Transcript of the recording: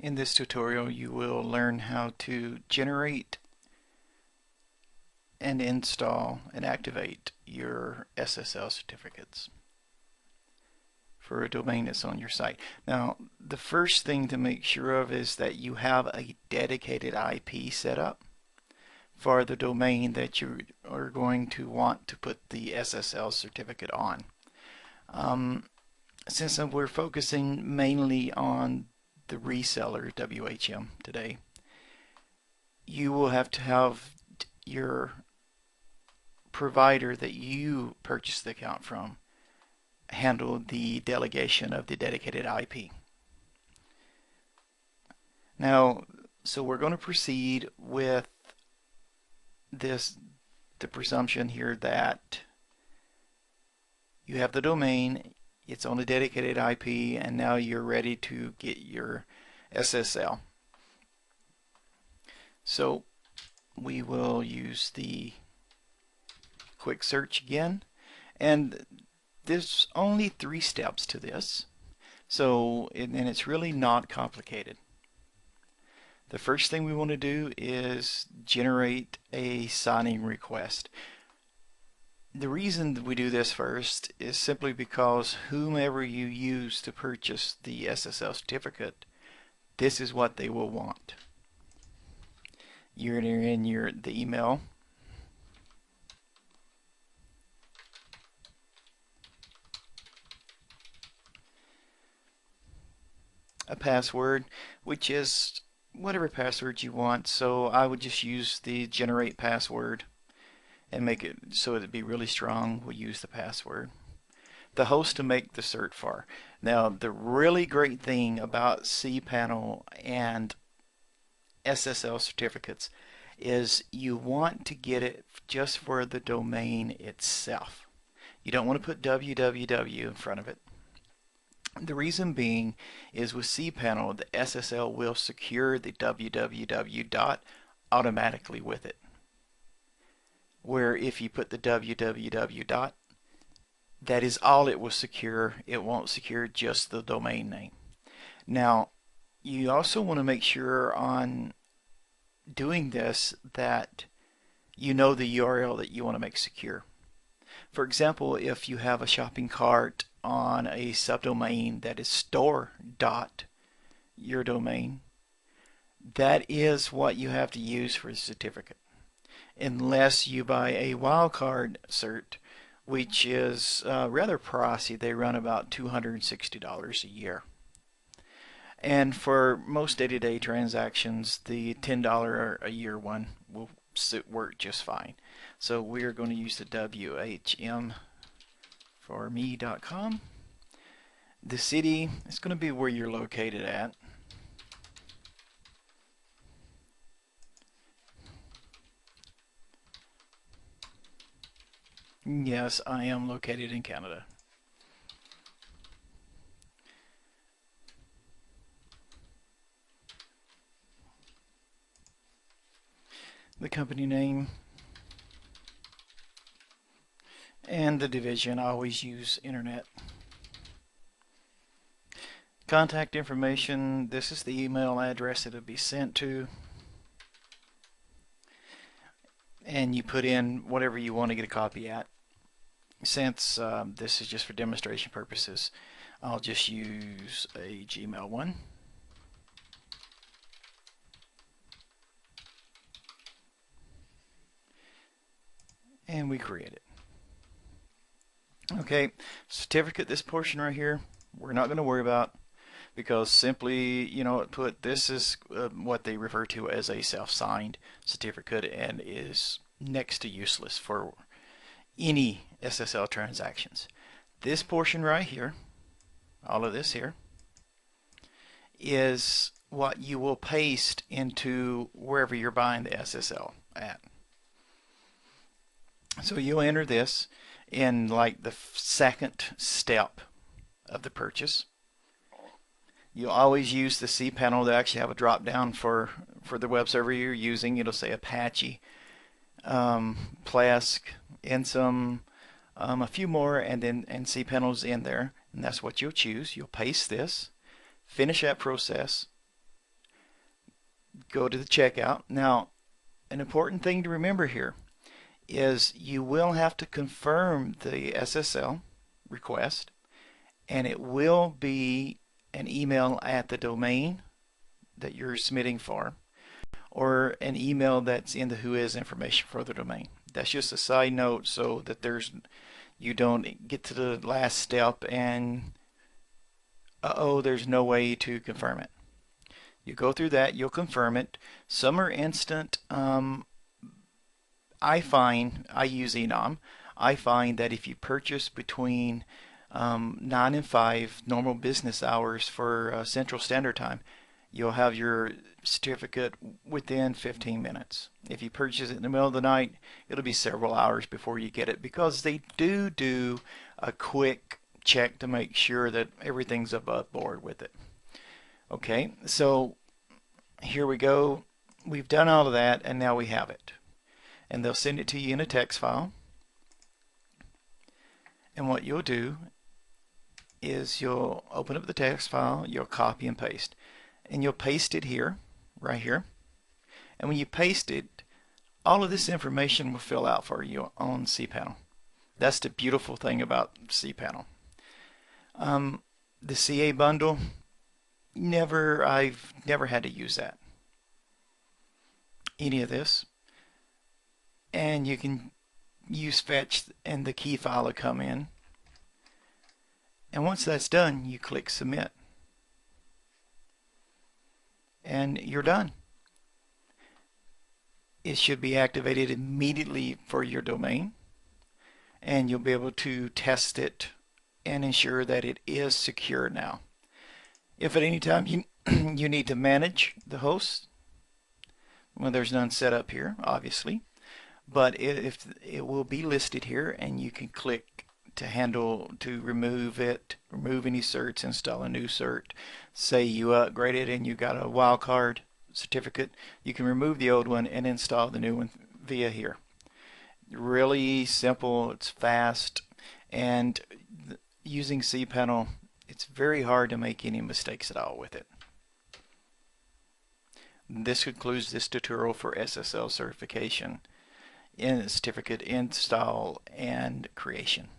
In this tutorial, you will learn how to generate and install and activate your SSL certificates for a domain that's on your site. Now, the first thing to make sure of is that you have a dedicated IP set up for the domain that you are going to want to put the SSL certificate on. Since we're focusing mainly on the reseller WHM today, you will have to have your provider that you purchased the account from handle the delegation of the dedicated IP. Now, so we're going to proceed with the presumption here that you have the domain, it's on a dedicated IP, and now you're ready to get your SSL. So we will use the quick search again, and there's only 3 steps to this, so and it's really not complicated. The first thing we want to do is generate a signing request. The reason that we do this first is simply because whomever you use to purchase the SSL certificate, this is what they will want. You're in the email, a password, which is whatever password you want. So I would just use the generate password and make it so it'd be really strong. We'll use the password. The host to make the cert for. Now, the really great thing about Cpanel and SSL certificates is you want to get it just for the domain itself. You don't want to put www in front of it. The reason being is with Cpanel, the SSL will secure the www dot automatically with it. Where if you put the www dot, that is all it will secure. It won't secure just the domain name. Now, you also want to make sure on doing this that you know the URL that you want to make secure. For example, if you have a shopping cart on a subdomain that is store dot your domain, that is what you have to use for the certificate, unless you buy a wildcard cert, which is rather pricey. They run about $260 a year. And for most day-to-day transactions, the $10 a year one will work just fine. So we're going to use the WHM for me.com. The city is going to be where you're located at. Yes, I am located in Canada. The company name and the division. I always use internet. Contact information. This is the email address that it'll be sent to. And you put in whatever you want to get a copy at. Since this is just for demonstration purposes, I'll just use a Gmail one. And we create it. Okay, certificate, this portion right here, we're not going to worry about, because simply, this is what they refer to as a self-signed certificate, and is next to useless for any SSL transactions. This portion right here, all of this here, is what you will paste into wherever you're buying the SSL at. So you'll enter this in like the second step of the purchase. You'll always use the Cpanel. They actually have a drop down for the web server you're using. It'll say Apache, Plesk, and some a few more, and Cpanel's in there, and that's what you'll choose. You'll paste this, finish that process, go to the checkout. Now, an important thing to remember here is you will have to confirm the SSL request, and it will be an email at the domain that you're submitting for, or an email that's in the whois information for the domain. That's just a side note so that you don't get to the last step and there's no way to confirm it. You go through that, you'll confirm it. Some are instant. I use Enom. I find that if you purchase between 9 and 5 normal business hours for Central Standard Time, you'll have your certificate within 15 minutes. If you purchase it in the middle of the night, it'll be several hours before you get it, because they do a quick check to make sure that everything's above board with it. Okay, so here we go. We've done all of that, and now we have it. And they'll send it to you in a text file. And what you'll do is you'll open up the text file, you'll copy and paste. And you'll paste it here, right here. And when you paste it, all of this information will fill out for you on Cpanel. That's the beautiful thing about Cpanel. The CA bundle, I've never had to use that. Any of this. And you can use fetch and the key file will come in. And once that's done, you click submit. And you're done. It should be activated immediately for your domain, and you'll be able to test it and ensure that it is secure now. If at any time you need to manage the host, well, there's none set up here, obviously, but if it will be listed here, and you can click to remove it, remove any certs, install a new cert. Say you upgraded and you got a wildcard certificate, you can remove the old one and install the new one via here. Really simple, it's fast, and using Cpanel, it's very hard to make any mistakes at all with it. This concludes this tutorial for SSL certification in certificate install and creation.